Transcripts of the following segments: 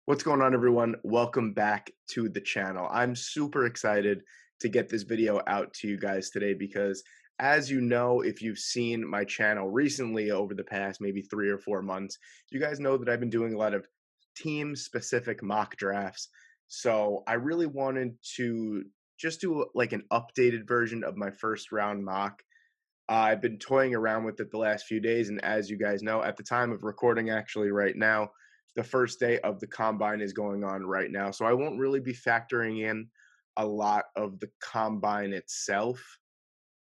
What's going on, everyone? Welcome back to the channel. I'm super excited to get this video out to you guys today because, as you know, if you've seen my channel recently over the past maybe 3 or 4 months, you guys know that I've been doing a lot of team-specific mock drafts. So I really wanted to just do like an updated version of my first round mock. I've been toying around with it the last few days, and as you guys know, at the time of recording, actually, right now, the first day of the combine is going on right now. So I won't really be factoring in a lot of the combine itself,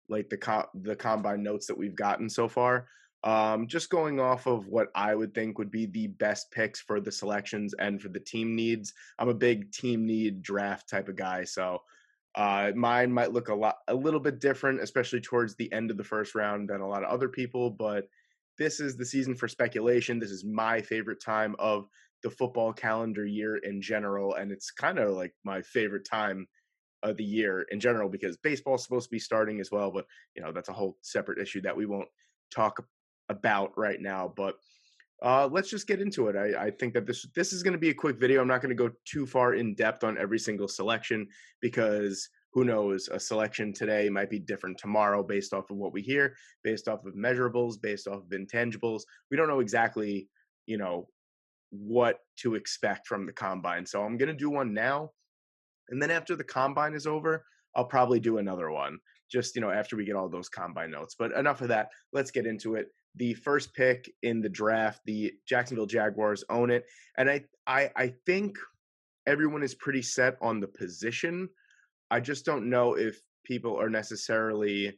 like the combine notes that we've gotten so far. Just going off of what I would think would be the best picks for the selections and for the team needs. I'm a big team need draft type of guy, so mine might look a little bit different, especially towards the end of the first round than a lot of other people. But this is the season for speculation. This is my favorite time of the football calendar year in general, and it's kind of like my favorite time of the year in general because baseball's supposed to be starting as well. But that's a whole separate issue that we won't talk about right now. But let's just get into it. I think that this is going to be a quick video. I'm not going to go too far in depth on every single selection because who knows, a selection today might be different tomorrow based off of what we hear, based off of measurables, based off of intangibles. We don't know exactly, what to expect from the combine. So I'm going to do one now, and then after the combine is over, I'll probably do another one just, after we get all those combine notes. But enough of that. Let's get into it. The first pick in the draft, the Jacksonville Jaguars own it. And I think everyone is pretty set on the position. I just don't know if people are necessarily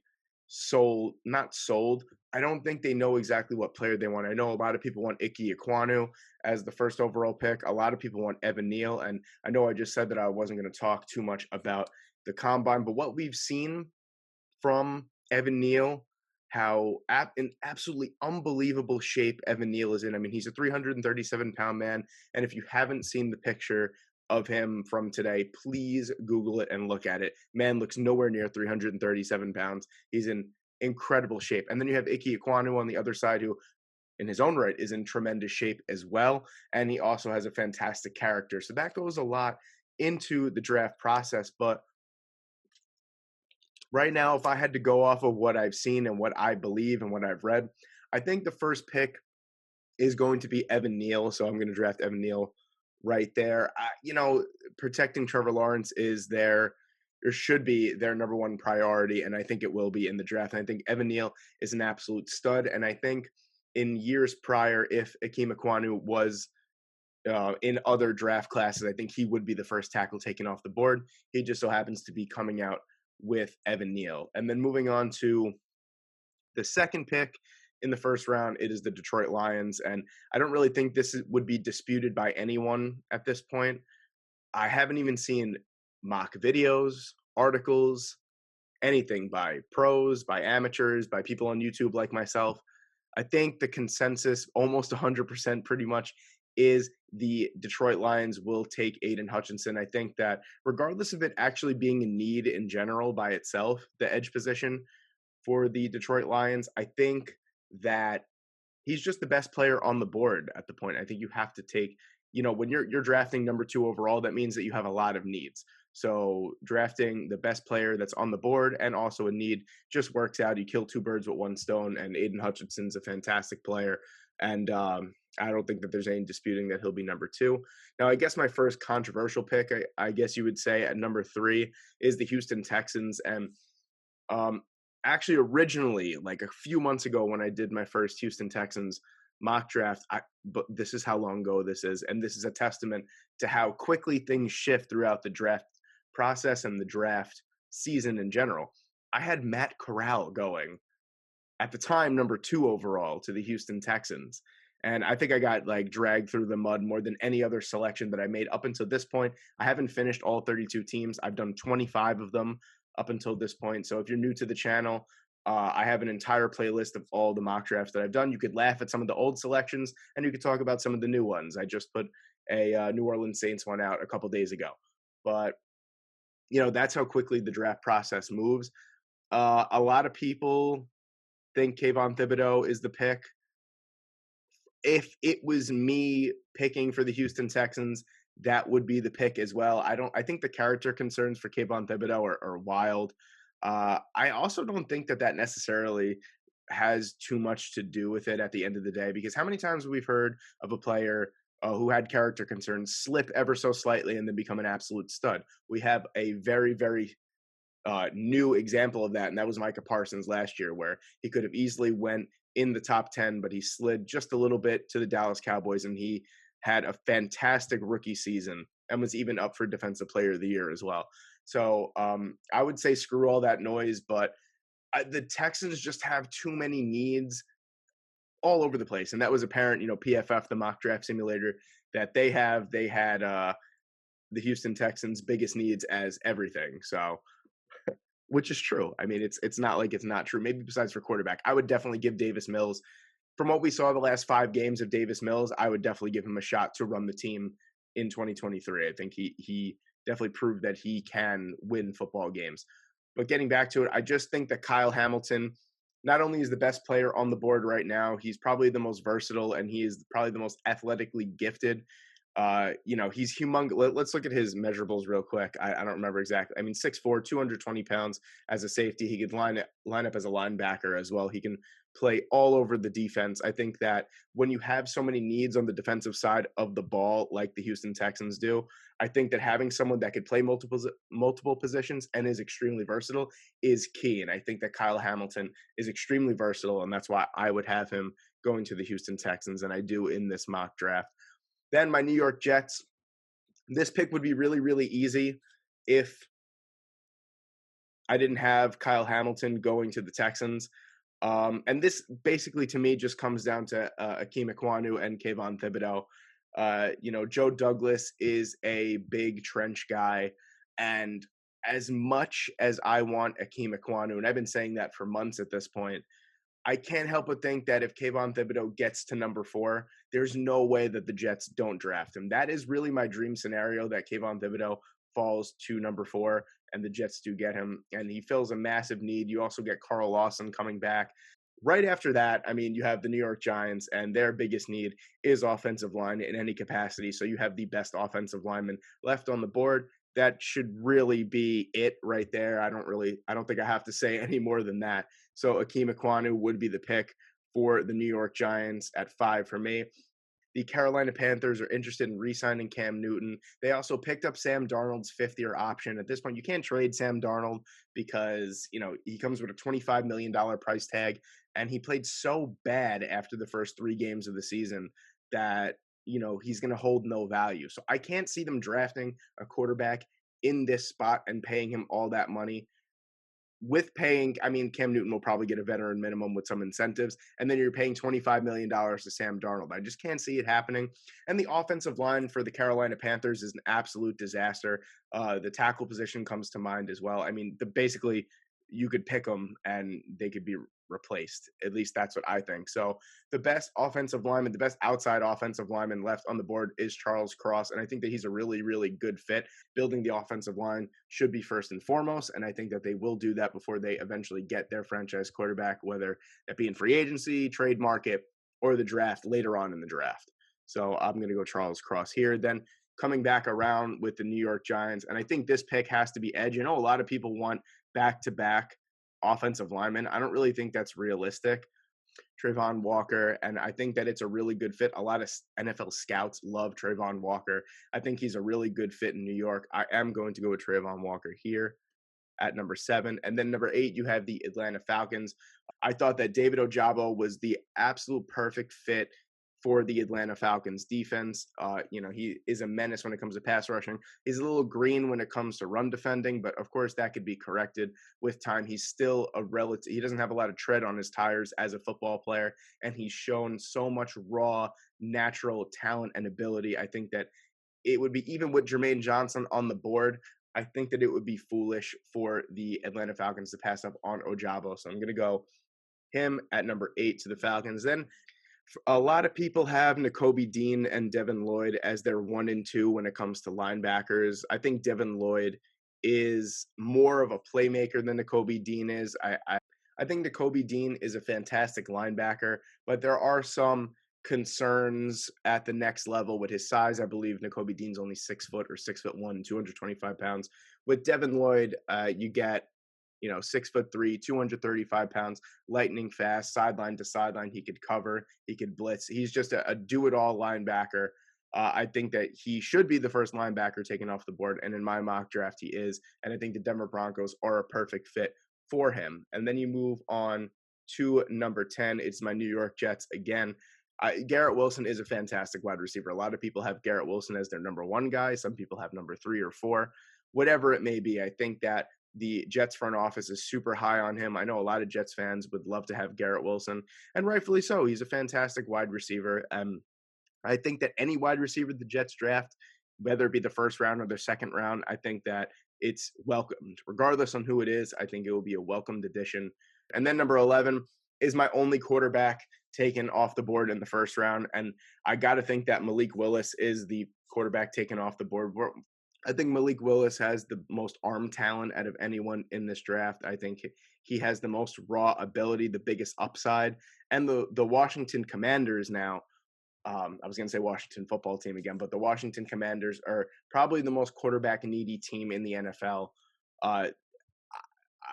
not sold. I don't think they know exactly what player they want. I know a lot of people want Ike Ekwonu as the first overall pick. A lot of people want Evan Neal. And I know I just said that I wasn't going to talk too much about the combine, but what we've seen from Evan Neal, how in absolutely unbelievable shape Evan Neal is in. I mean, he's a 337-pound man. And if you haven't seen the picture of him from today, please Google it and look at it. Man looks nowhere near 337 pounds. He's in incredible shape. And then you have Ike Ekwonu on the other side, who in his own right is in tremendous shape as well. And he also has a fantastic character. So that goes a lot into the draft process. But right now, if I had to go off of what I've seen and what I believe and what I've read, I think the first pick is going to be Evan Neal. So I'm going to draft Evan Neal right there. Protecting Trevor Lawrence is or should be their number one priority, and I think it will be in the draft. And I think Evan Neal is an absolute stud, and I think in years prior, if Akeem Ekwonu was in other draft classes, I think he would be the first tackle taken off the board. He just so happens to be coming out with Evan Neal. And then moving on to the second pick in the first round, it is the Detroit Lions. And I don't really think would be disputed by anyone at this point. I haven't even seen mock videos, articles, anything by pros, by amateurs, by people on YouTube like myself. I think the consensus, almost 100% pretty much, is the Detroit Lions will take Aiden Hutchinson. I think that regardless of it actually being a need in general by itself, the edge position for the Detroit Lions, I think that he's just the best player on the board at the point. I think you have to take, when you're drafting number 2 overall, that means that you have a lot of needs. So drafting the best player that's on the board and also a need just works out. You kill two birds with one stone, and Aiden Hutchinson's a fantastic player. And I don't think that there's any disputing that he'll be number 2. Now, I guess my first controversial pick, I guess you would say at number 3, is the Houston Texans. And actually, originally, like a few months ago when I did my first Houston Texans mock draft, but this is how long ago this is, and this is a testament to how quickly things shift throughout the draft process and the draft season in general. I had Matt Corral going at the time number 2 overall to the Houston Texans. And I think I got like dragged through the mud more than any other selection that I made up until this point. I haven't finished all 32 teams. I've done 25 of them up until this point. So if you're new to the channel, I have an entire playlist of all the mock drafts that I've done. You could laugh at some of the old selections, and you could talk about some of the new ones. I just put a New Orleans Saints one out a couple days ago. But, that's how quickly the draft process moves. A lot of people think Kayvon Thibodeau is the pick. If it was me picking for the Houston Texans, that would be the pick as well. I think the character concerns for Kayvon Thibodeau are wild. I also don't think that that necessarily has too much to do with it at the end of the day, because how many times we've heard of a player who had character concerns slip ever so slightly and then become an absolute stud. We have a very new example of that, and that was Micah Parsons last year, where he could have easily went in the top 10, but he slid just a little bit to the Dallas Cowboys, and he had a fantastic rookie season and was even up for Defensive Player of the Year as well. So I would say screw all that noise, but the Texans just have too many needs all over the place, and that was apparent. PFF, the mock draft simulator that they had the Houston Texans' biggest needs as everything. So which is true. I mean, it's not like it's not true. Maybe besides for quarterback, I would definitely give Davis Mills. From what we saw the last 5 games of Davis Mills, I would definitely give him a shot to run the team in 2023. I think he definitely proved that he can win football games. But getting back to it, I just think that Kyle Hamilton not only is the best player on the board right now, he's probably the most versatile and he is probably the most athletically gifted. He's humongous. Let's look at his measurables real quick. I don't remember exactly. I mean, 6'4", 220 pounds as a safety. He could line up as a linebacker as well. He can play all over the defense. I think that when you have so many needs on the defensive side of the ball, like the Houston Texans do, I think that having someone that could play multiple positions and is extremely versatile is key. And I think that Kyle Hamilton is extremely versatile, and that's why I would have him going to the Houston Texans, and I do in this mock draft. Then my New York Jets. This pick would be really easy if I didn't have Kyle Hamilton going to the Texans. And this basically to me just comes down to Akeem Ekwonu and Kayvon Thibodeau. Joe Douglas is a big trench guy. And as much as I want Akeem Ekwonu, and I've been saying that for months at this point, I can't help but think that if Kayvon Thibodeau gets to number 4, there's no way that the Jets don't draft him. That is really my dream scenario, that Kayvon Thibodeau falls to number 4 and the Jets do get him. And he fills a massive need. You also get Carl Lawson coming back. Right after that, I mean, you have the New York Giants, and their biggest need is offensive line in any capacity. So you have the best offensive lineman left on the board. That should really be it right there. I don't think I have to say any more than that. So Akeem Ekwonu would be the pick for the New York Giants at 5 for me. The Carolina Panthers are interested in re-signing Cam Newton. They also picked up Sam Darnold's 5th-year option. At this point, you can't trade Sam Darnold because, he comes with a $25 million price tag, and he played so bad after the first 3 games of the season that, he's going to hold no value. So I can't see them drafting a quarterback in this spot and paying him all that money. Cam Newton will probably get a veteran minimum with some incentives, and then you're paying $25 million to Sam Darnold. I just can't see it happening. And the offensive line for the Carolina Panthers is an absolute disaster. The tackle position comes to mind as well. I mean, basically, you could pick them and they could be replaced. At least that's what I think. So the best outside offensive lineman left on the board is Charles Cross, and I think that he's a really good fit. Building the offensive line should be first and foremost, and I think that they will do that before they eventually get their franchise quarterback, whether that be in free agency, trade market, or the draft later on in the draft. So I'm going to go Charles Cross here. Then coming back around with the New York Giants, and I think this pick has to be edge. A lot of people want back-to-back offensive linemen. I don't really think that's realistic. Trayvon Walker, and I think that it's a really good fit. A lot of NFL scouts love Trayvon Walker. I think he's a really good fit in New York. I am going to go with Trayvon Walker here at number 7. And then number 8, you have the Atlanta Falcons. I thought that David Ojabo was the absolute perfect fit for the Atlanta Falcons defense. He is a menace when it comes to pass rushing. He's a little green when it comes to run defending, but of course that could be corrected with time. He's still he doesn't have a lot of tread on his tires as a football player, and he's shown so much raw, natural talent and ability. I think that it would be, even with Jermaine Johnson on the board, I think that it would be foolish for the Atlanta Falcons to pass up on Ojabo. So I'm going to go him at number 8 to the Falcons. Then a lot of people have Nakobe Dean and Devin Lloyd as their 1 and 2 when it comes to linebackers. I think Devin Lloyd is more of a playmaker than Nakobe Dean is. I think Nakobe Dean is a fantastic linebacker, but there are some concerns at the next level with his size. I believe Nakobe Dean's only 6 foot or 6'1", 225 pounds. With Devin Lloyd, you get 6'3", 235 pounds, lightning fast, sideline to sideline. He could cover, he could blitz. He's just a do-it-all linebacker. I think that he should be the first linebacker taken off the board, and in my mock draft, he is. And I think the Denver Broncos are a perfect fit for him. And then you move on to number 10. It's my New York Jets again. Garrett Wilson is a fantastic wide receiver. A lot of people have Garrett Wilson as their number one guy. Some people have number 3 or 4, whatever it may be. I think that the Jets front office is super high on him. I know a lot of Jets fans would love to have Garrett Wilson, and rightfully so. He's a fantastic wide receiver. I think that any wide receiver the Jets draft, whether it be the first round or the second round, I think that it's welcomed. Regardless on who it is, I think it will be a welcomed addition. And then number 11 is my only quarterback taken off the board in the first round. And I got to think that Malik Willis is the quarterback taken off the board. I think Malik Willis has the most arm talent out of anyone in this draft. I think he has the most raw ability, the biggest upside. And the Washington Commanders now, I was going to say Washington football team again, but the Washington Commanders are probably the most quarterback needy team in the NFL. Uh,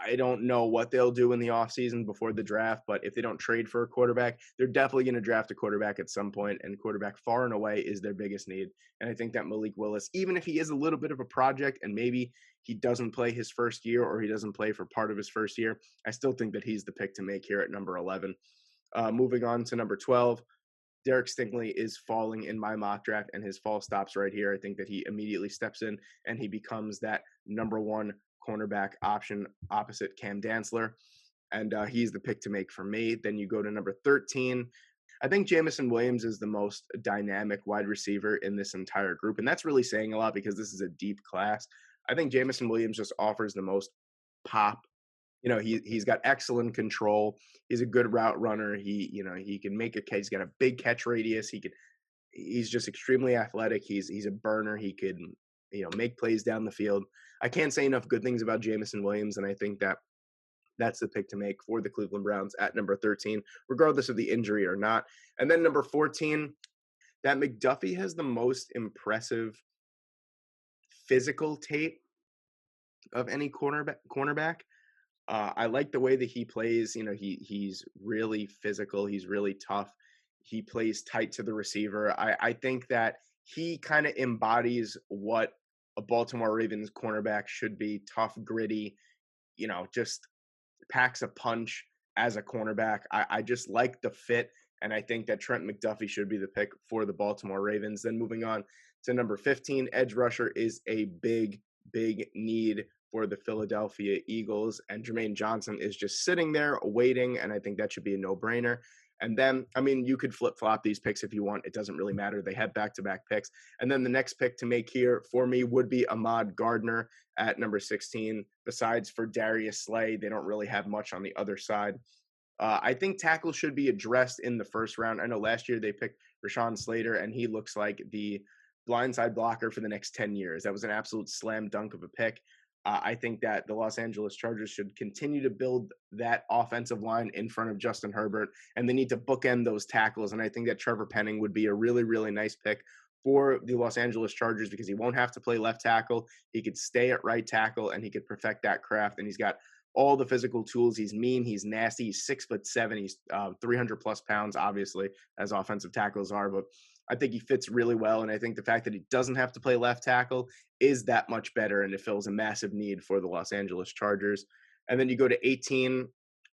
I don't know what they'll do in the offseason before the draft, but if they don't trade for a quarterback, they're definitely going to draft a quarterback at some point, and quarterback far and away is their biggest need. And I think that Malik Willis, even if he is a little bit of a project and maybe he doesn't play his first year or he doesn't play for part of his first year, I still think that he's the pick to make here at number 11. Moving on to number 12, Derek Stingley is falling in my mock draft, and his fall stops right here. I think that he immediately steps in and he becomes that number one cornerback option opposite Cam Dantzler, and he's the pick to make for me. Then you go to number 13. I think Jameson Williams is the most dynamic wide receiver in this entire group, and that's really saying a lot because this is a deep class. I think Jameson Williams just offers the most pop. He's got excellent control. He's a good route runner. He can make a catch. He's got a big catch radius. He's just extremely athletic. He's a burner. He could make plays down the field. I can't say enough good things about Jameson Williams, and I think that that's the pick to make for the Cleveland Browns at number 13, regardless of the injury or not. And then number 14, that McDuffie has the most impressive physical tape of any cornerback. I like the way that he plays. He's really physical. He's really tough. He plays tight to the receiver. I think that he kind of embodies what a Baltimore Ravens cornerback should be: tough, gritty, just packs a punch as a cornerback. I just like the fit, and I think that Trent McDuffie should be the pick for the Baltimore Ravens. Then moving on to number 15, edge rusher is a big, big need for the Philadelphia Eagles, and Jermaine Johnson is just sitting there waiting, and I think that should be a no-brainer. And then, you could flip-flop these picks if you want. It doesn't really matter. They have back-to-back picks. And then the next pick to make here for me would be Ahmad Gardner at number 16. Besides for Darius Slay, they don't really have much on the other side. I think tackle should be addressed in the first round. I know last year they picked Rashawn Slater, and he looks like the blindside blocker for the next 10 years. That was an absolute slam dunk of a pick. I think that the Los Angeles Chargers should continue to build that offensive line in front of Justin Herbert, and they need to bookend those tackles. And I think that Trevor Penning would be a really, really nice pick for the Los Angeles Chargers because he won't have to play left tackle. He could stay at right tackle, and he could perfect that craft. And he's got all the physical tools. He's mean. He's nasty. He's 6'7". He's 300 plus pounds, obviously, as offensive tackles are. But I think he fits really well. And I think the fact that he doesn't have to play left tackle is that much better. And it fills a massive need for the Los Angeles Chargers. And then you go to 18.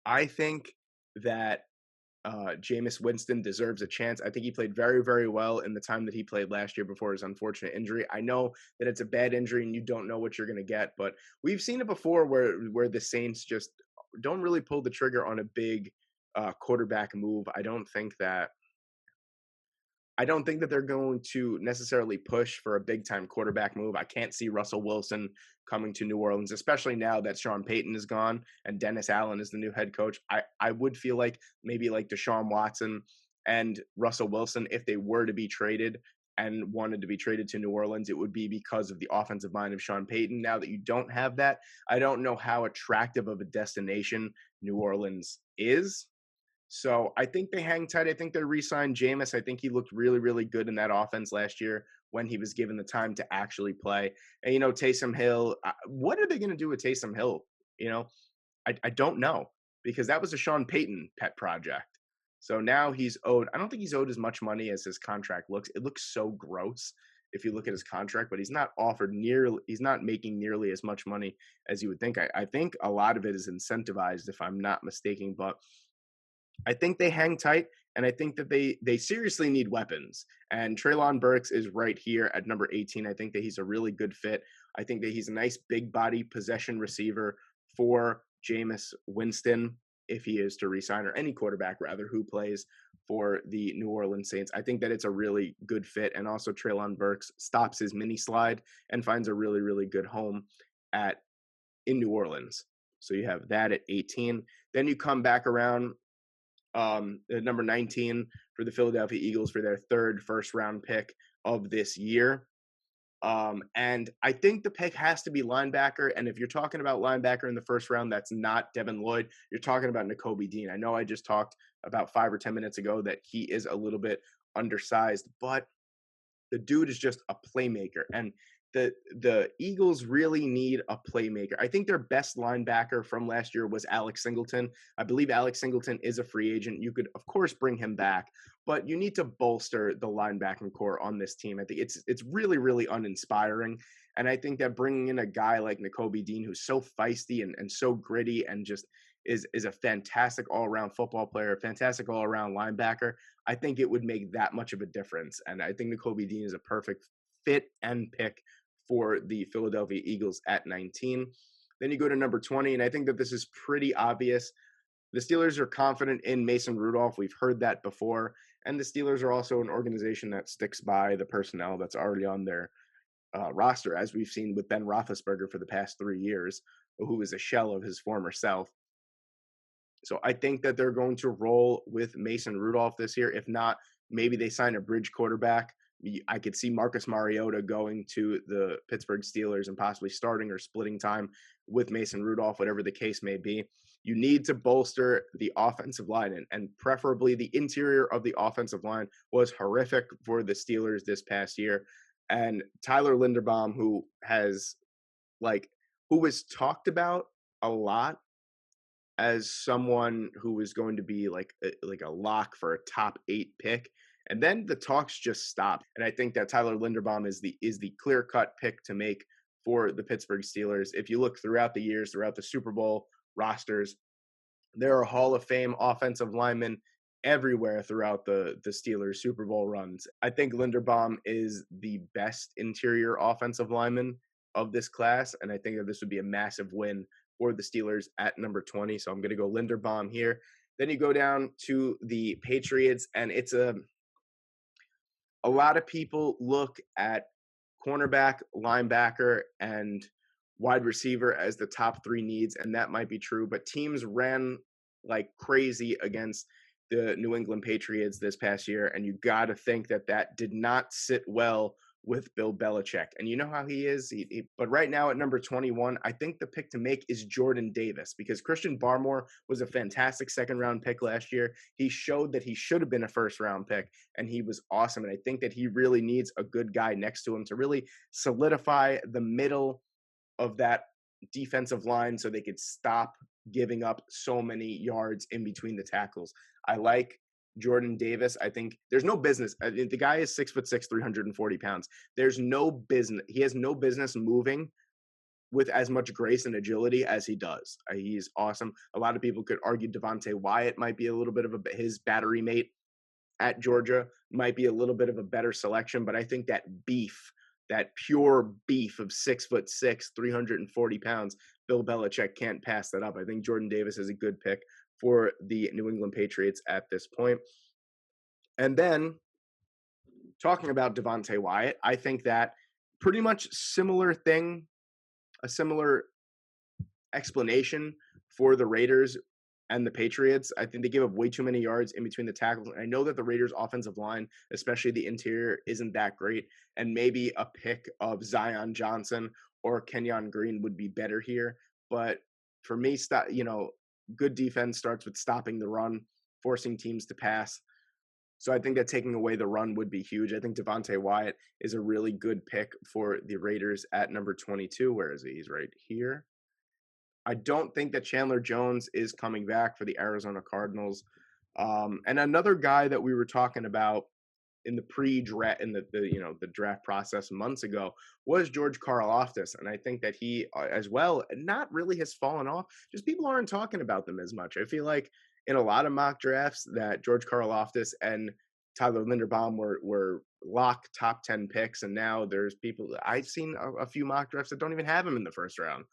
I think that Jameis Winston deserves a chance. I think he played very, very well in the time that he played last year before his unfortunate injury. I know that it's a bad injury and you don't know what you're going to get, but we've seen it before where the Saints just don't really pull the trigger on a big quarterback move. I don't think that they're going to necessarily push for a big-time quarterback move. I can't see Russell Wilson coming to New Orleans, especially now that Sean Payton is gone and Dennis Allen is the new head coach. I would feel like maybe like Deshaun Watson and Russell Wilson, if they were to be traded and wanted to be traded to New Orleans, it would be because of the offensive mind of Sean Payton. Now that you don't have that, I don't know how attractive of a destination New Orleans is. So I think they hang tight. I think they re-signed Jameis. I think he looked really, really good in that offense last year when he was given the time to actually play. And Taysom Hill. What are they going to do with Taysom Hill? You know, I don't know, because that was a Sean Payton pet project. So now he's owed. I don't think he's owed as much money as his contract looks. It looks so gross if you look at his contract, but he's not offered nearly. He's not making nearly as much money as you would think. I think a lot of it is incentivized, if I'm not mistaken, but I think they hang tight, and I think that they seriously need weapons. And Treylon Burks is right here at number 18. I think that he's a really good fit. I think that he's a nice big body possession receiver for Jameis Winston if he is to resign, or any quarterback rather who plays for the New Orleans Saints. I think that it's a really good fit, and also Treylon Burks stops his mini slide and finds a really, really good home at in New Orleans. So you have that at 18. Then you come back around at number 19 for the Philadelphia Eagles for their third first round pick of this year. And I think the pick has to be linebacker. And if you're talking about linebacker in the first round, that's not Devin Lloyd. You're talking about Nakobe Dean. I know I just talked about 5 or 10 minutes ago that he is a little bit undersized, but the dude is just a playmaker. And the Eagles really need a playmaker. I think their best linebacker from last year was Alex Singleton. I believe Alex Singleton is a free agent. You could, of course, bring him back, but you need to bolster the linebacking core on this team. I think it's really, really uninspiring. And I think that bringing in a guy like Nakobe Dean, who's so feisty and so gritty and just is a fantastic all-around football player, a fantastic all-around linebacker, I think it would make that much of a difference. And I think Nakobe Dean is a perfect fit and pick for the Philadelphia Eagles at 19. Then you go to number 20, and I think that this is pretty obvious. The Steelers are confident in Mason Rudolph. We've heard that before. And the Steelers are also an organization that sticks by the personnel that's already on their roster, as we've seen with Ben Roethlisberger for the past 3 years, who is a shell of his former self. So I think that they're going to roll with Mason Rudolph this year. If not, maybe they sign a bridge quarterback. I could see Marcus Mariota going to the Pittsburgh Steelers and possibly starting or splitting time with Mason Rudolph, whatever the case may be. You need to bolster the offensive line, and preferably the interior of the offensive line was horrific for the Steelers this past year. And Tyler Linderbaum, who was talked about a lot as someone who is going to be like a lock for a top 8 pick, and then the talks just stopped. And I think that Tyler Linderbaum is the clear-cut pick to make for the Pittsburgh Steelers. If you look throughout the years, throughout the Super Bowl rosters, there are Hall of Fame offensive linemen everywhere throughout the Steelers Super Bowl runs. I think Linderbaum is the best interior offensive lineman of this class, and I think that this would be a massive win for the Steelers at number 20. So I'm going to go Linderbaum here. Then you go down to the Patriots, and it's a lot of people look at cornerback, linebacker, and wide receiver as the top 3 needs, and that might be true, but teams ran like crazy against the New England Patriots this past year, and you got to think that that did not sit well with Bill Belichick. And you know how he is. But right now at number 21, I think the pick to make is Jordan Davis, because Christian Barmore was a fantastic second-round pick last year. He showed that he should have been a first-round pick, and he was awesome. And I think that he really needs a good guy next to him to really solidify the middle of that defensive line so they could stop giving up so many yards in between the tackles. I like Jordan Davis. I think there's no business. The guy is 6'6", 340 pounds. There's no business. He has no business moving with as much grace and agility as he does. He's awesome. A lot of people could argue Devontae Wyatt might be a little bit of his battery mate at Georgia, might be a little bit of a better selection, but I think that pure beef of 6'6", 340 pounds, Bill Belichick can't pass that up. I think Jordan Davis is a good pick for the New England Patriots at this point. And then talking about Devontae Wyatt, I think that pretty much similar thing, a similar explanation for the Raiders and the Patriots. I think they give up way too many yards in between the tackles. And I know that the Raiders' offensive line, especially the interior, isn't that great. And maybe a pick of Zion Johnson or Kenyon Green would be better here. But for me, good defense starts with stopping the run. forcing teams to pass. So I think that taking away the run would be huge. I think Devontae Wyatt is a really good pick for the Raiders at number 22. Where is he? He's right here. I don't think that Chandler Jones is coming back for the Arizona Cardinals. And another guy that we were talking about in the pre-draft, in the draft process months ago, was George Karlaftis, and I think that he as well not really has fallen off. Just people aren't talking about them as much. I feel like in a lot of mock drafts that George Karlaftis and Tyler Linderbaum were lock top 10 picks, and now there's people I've seen a few mock drafts that don't even have him in the first round.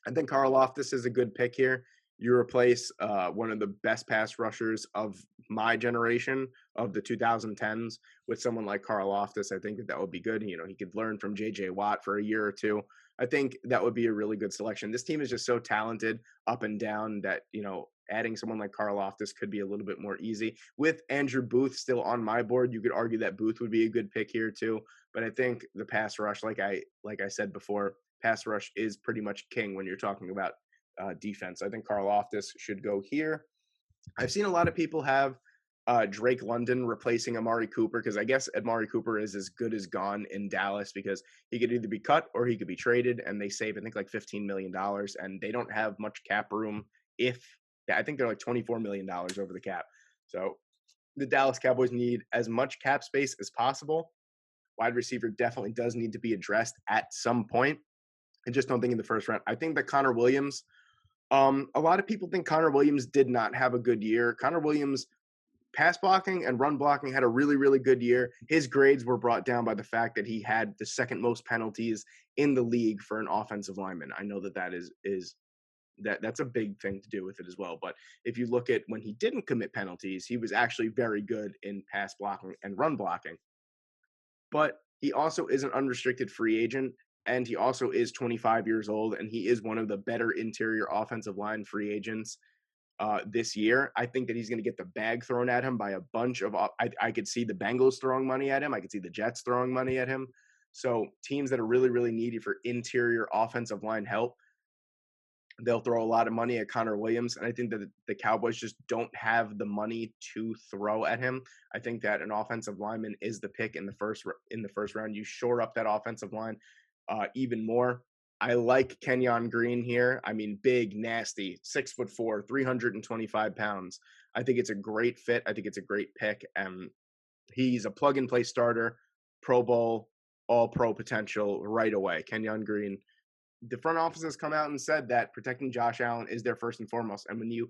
I think Karlaftis is a good pick here. You replace one of the best pass rushers of my generation of the 2010s with someone like Karlaftis. I think that would be good. He could learn from J.J. Watt for a year or two. I think that would be a really good selection. This team is just so talented up and down that, adding someone like Karlaftis could be a little bit more easy. With Andrew Booth still on my board, you could argue that Booth would be a good pick here too. But I think the pass rush, like I said before, pass rush is pretty much king when you're talking about defense. I think Karlaftis should go here. I've seen a lot of people have Drake London replacing Amari Cooper because I guess Amari Cooper is as good as gone in Dallas because he could either be cut or he could be traded, and they save I think like $15 million, and they don't have much cap room. I think they're like $24 million over the cap. So the Dallas Cowboys need as much cap space as possible. Wide receiver definitely does need to be addressed at some point. I just don't think in the first round. I think that Connor Williams, a lot of people think Connor Williams did not have a good year. Connor Williams, pass blocking and run blocking, had a really, really good year. His grades were brought down by the fact that he had the second most penalties in the league for an offensive lineman. I know that's a big thing to do with it as well. But if you look at when he didn't commit penalties, he was actually very good in pass blocking and run blocking. But he also is an unrestricted free agent, and he also is 25 years old, and he is one of the better interior offensive line free agents this year. I think that he's going to get the bag thrown at him by a bunch of I could see the Bengals throwing money at him. I could see the Jets throwing money at him. So teams that are really, really needy for interior offensive line help, they'll throw a lot of money at Connor Williams, and I think that the Cowboys just don't have the money to throw at him. I think that an offensive lineman is the pick in the first round. You shore up that offensive line even more. I like Kenyon Green here. I mean, big, nasty, 6'4", 325 pounds. I think it's a great fit. I think it's a great pick. He's a plug-and-play starter, Pro Bowl, all-pro potential right away. Kenyon Green. The front office has come out and said that protecting Josh Allen is their first and foremost. And when you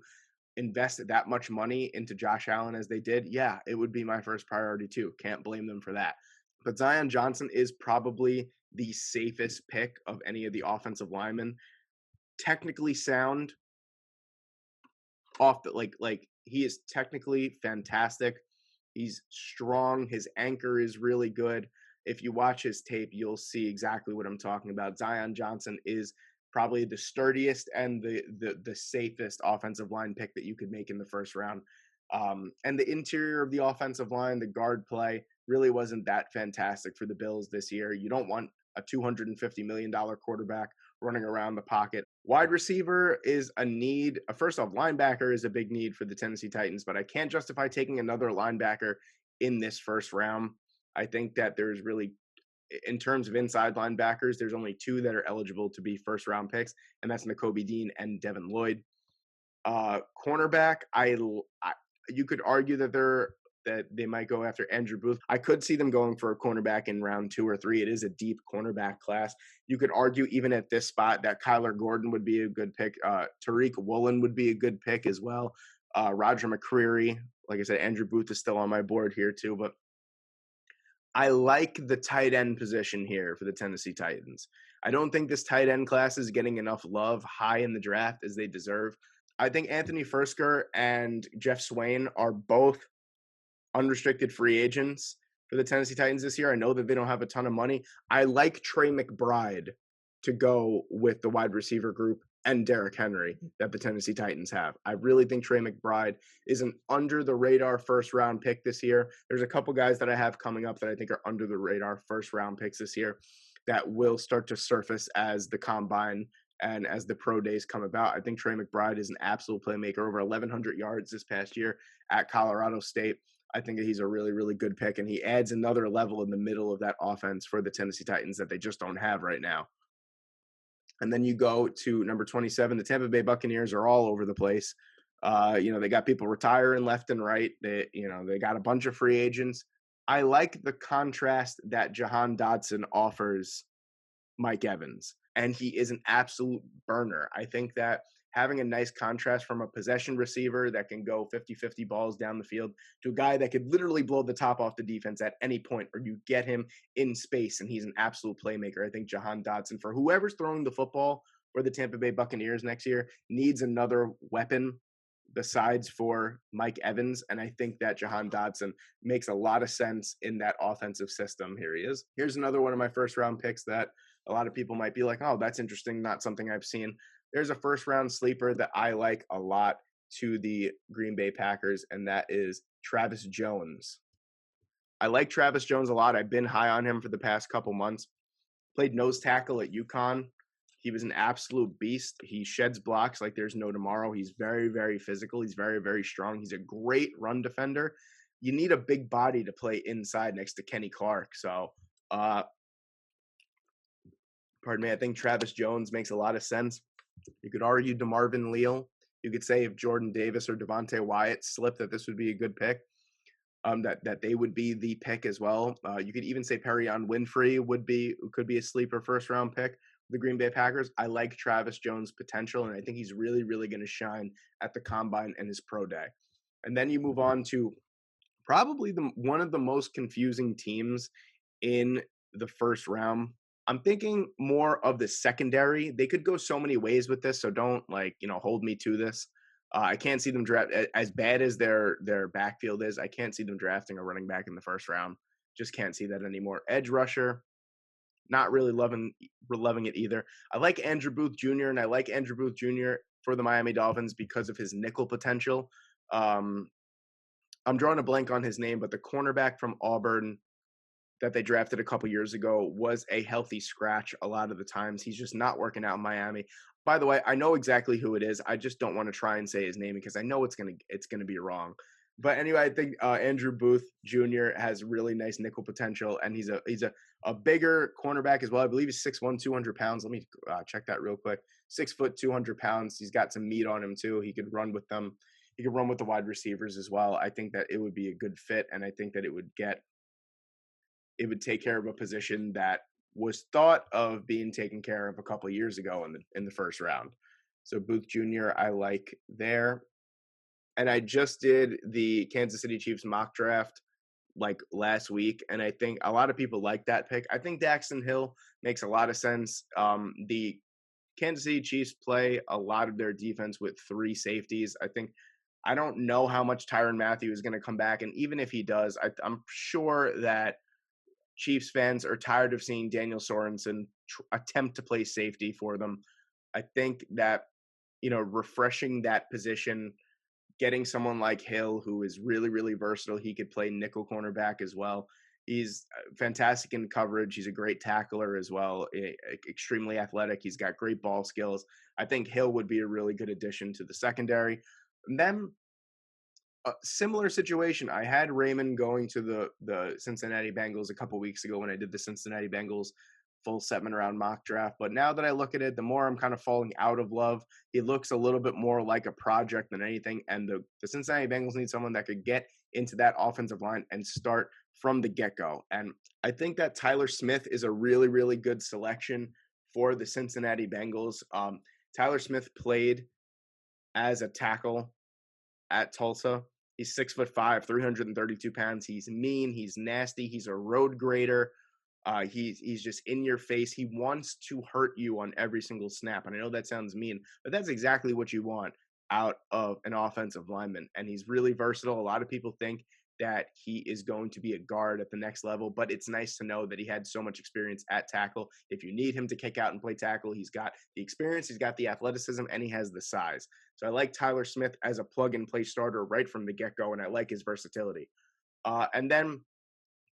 invest that much money into Josh Allen as they did, yeah, it would be my first priority too. Can't blame them for that. But Zion Johnson is probably the safest pick of any of the offensive linemen. Technically sound, he is technically fantastic. He's strong. His anchor is really good. If you watch his tape, you'll see exactly what I'm talking about. Zion Johnson is probably the sturdiest and the safest offensive line pick that you could make in the first round. And the interior of the offensive line, the guard play, really wasn't that fantastic for the Bills this year. You don't want a $250 million quarterback running around the pocket. Wide receiver is a need. First off, linebacker is a big need for the Tennessee Titans, but I can't justify taking another linebacker in this first round. I think that there's really, in terms of inside linebackers, there's only two that are eligible to be first round picks, and that's Nakobe Dean and Devin Lloyd. Cornerback, you could argue that they might go after Andrew Booth. I could see them going for a cornerback in round 2 or 3. It is a deep cornerback class. You could argue even at this spot that Kyler Gordon would be a good pick. Tariq Woolen would be a good pick as well. Roger McCreary, like I said, Andrew Booth is still on my board here too, but I like the tight end position here for the Tennessee Titans. I don't think this tight end class is getting enough love high in the draft as they deserve. I think Anthony Fursker and Jeff Swain are both unrestricted free agents for the Tennessee Titans this year. I know that they don't have a ton of money. I like Trey McBride to go with the wide receiver group and Derrick Henry that the Tennessee Titans have. I really think Trey McBride is an under-the-radar first-round pick this year. There's a couple guys that I have coming up that I think are under-the-radar first-round picks this year that will start to surface as the combine And as the pro days come about, I think Trey McBride is an absolute playmaker, over 1,100 yards this past year at Colorado State. I think that he's a really, really good pick, and he adds another level in the middle of that offense for the Tennessee Titans that they just don't have right now. And then you go to number 27. The Tampa Bay Buccaneers are all over the place. They got people retiring left and right. They got a bunch of free agents. I like the contrast that Jahan Dotson offers Mike Evans, and he is an absolute burner. I think that having a nice contrast from a possession receiver that can go 50-50 balls down the field to a guy that could literally blow the top off the defense at any point, or you get him in space, and he's an absolute playmaker. I think Jahan Dotson, for whoever's throwing the football for the Tampa Bay Buccaneers next year, needs another weapon besides for Mike Evans, and I think that Jahan Dotson makes a lot of sense in that offensive system. Here he is. Here's another one of my first-round picks that a lot of people might be like, oh, that's interesting, not something I've seen. There's a first-round sleeper that I like a lot to the Green Bay Packers, and that is Travis Jones. I like Travis Jones a lot. I've been high on him for the past couple months. Played nose tackle at UConn. He was an absolute beast. He sheds blocks like there's no tomorrow. He's very, very physical. He's very, very strong. He's a great run defender. You need a big body to play inside next to Kenny Clark. So, pardon me, I think Travis Jones makes a lot of sense. You could argue DeMarvin Leal. You could say if Jordan Davis or Devontae Wyatt slipped, that this would be a good pick. That they would be the pick as well. You could even say Perion Winfrey could be a sleeper first round pick. The Green Bay Packers. I like Travis Jones' potential, and I think he's really, really going to shine at the combine and his pro day. And then you move on to probably one of the most confusing teams in the first round. I'm thinking more of the secondary. They could go so many ways with this, so don't hold me to this. I can't see them draft as bad as their backfield is. I can't see them drafting a running back in the first round. Just can't see that anymore. Edge rusher. Not really loving it either. I like Andrew Booth Jr. and I like Andrew Booth Jr. for the Miami Dolphins because of his nickel potential. I'm drawing a blank on his name, but the cornerback from Auburn that they drafted a couple years ago was a healthy scratch a lot of the times. He's just not working out in Miami. By the way, I know exactly who it is. I just don't want to try and say his name because I know it's gonna be wrong. But anyway, I think Andrew Booth Jr. has really nice nickel potential, and he's a bigger cornerback as well. I believe he's 6'1", 200 pounds. Let me check that real quick. 6 foot, 200 pounds. He's got some meat on him too. He could run with them. He could run with the wide receivers as well. I think that it would be a good fit, and I think that it would take care of a position that was thought of being taken care of a couple of years ago in the first round. So Booth Jr. I like there. And I just did the Kansas City Chiefs mock draft like last week, and I think a lot of people like that pick. I think Daxton Hill makes a lot of sense. The Kansas City Chiefs play a lot of their defense with 3 safeties. I don't know how much Tyrann Mathieu is going to come back, and even if he does, I'm sure that Chiefs fans are tired of seeing Daniel Sorensen attempt to play safety for them. I think that, refreshing that position, getting someone like Hill, who is really, really versatile. He could play nickel cornerback as well. He's fantastic in coverage. He's a great tackler as well, extremely athletic. He's got great ball skills. I think Hill would be a really good addition to the secondary. And then a similar situation. I had Raymond going to the Cincinnati Bengals a couple weeks ago when I did the Cincinnati Bengals full 7-round mock draft. But now that I look at it, the more I'm kind of falling out of love. He looks a little bit more like a project than anything. And the Cincinnati Bengals need someone that could get into that offensive line and start from the get-go. And I think that Tyler Smith is a really, really good selection for the Cincinnati Bengals. Tyler Smith played as a tackle at Tulsa. He's 6'5", 332 pounds. He's mean. He's nasty. He's a road grader. He's just in your face. He wants to hurt you on every single snap. And I know that sounds mean, but that's exactly what you want out of an offensive lineman. And he's really versatile. A lot of people think that he is going to be a guard at the next level, but it's nice to know that he had so much experience at tackle. If you need him to kick out and play tackle, he's got the experience, he's got the athleticism, and he has the size. So I like Tyler Smith as a plug-and-play starter right from the get-go, and I like his versatility. And then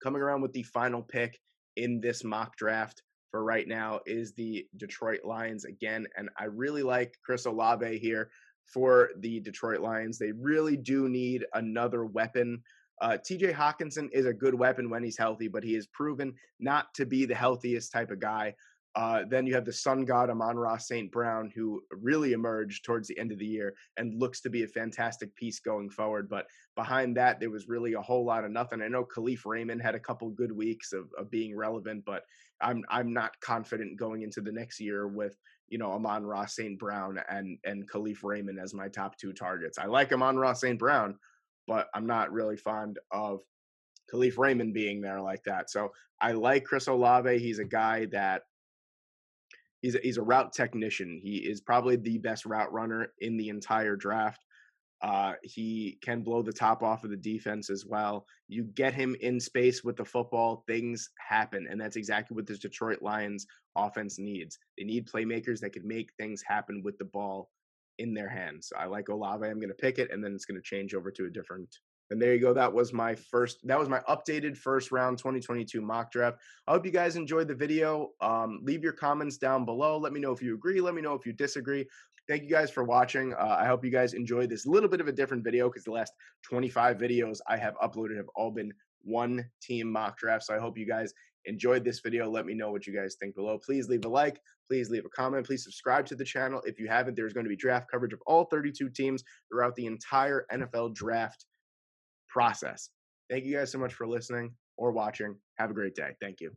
coming around with the final pick in this mock draft for right now is the Detroit Lions again. And I really like Chris Olave here for the Detroit Lions. They really do need another weapon. TJ Hawkinson is a good weapon when he's healthy, but he has proven not to be the healthiest type of guy. Then you have the sun god Amon-Ra St. Brown, who really emerged towards the end of the year and looks to be a fantastic piece going forward. But behind that, there was really a whole lot of nothing. I know Khalif Raymond had a couple good weeks of being relevant, but I'm not confident going into the next year with Amon-Ra St. Brown and Khalif Raymond as my top two targets. I like Amon-Ra St. Brown, but I'm not really fond of Khalif Raymond being there like that. So I like Chris Olave. He's a guy that he's a route technician. He is probably the best route runner in the entire draft. He can blow the top off of the defense as well. You get him in space with the football, things happen. And that's exactly what this Detroit Lions offense needs. They need playmakers that could make things happen with the ball in their hands. I like Olave. I'm going to pick it, and then it's going to change over to a different. And there you go. That was my updated first round 2022 mock draft. I hope you guys enjoyed the video. Leave your comments down below. Let me know if you agree. Let me know if you disagree. Thank you guys for watching. I hope you guys enjoyed this little bit of a different video because the last 25 videos I have uploaded have all been one team mock draft. So I hope you guys enjoyed this video. Let me know what you guys think below. Please leave a like. Please leave a comment. Please subscribe to the channel. If you haven't, there's going to be draft coverage of all 32 teams throughout the entire NFL draft process. Thank you guys so much for listening or watching. Have a great day. Thank you.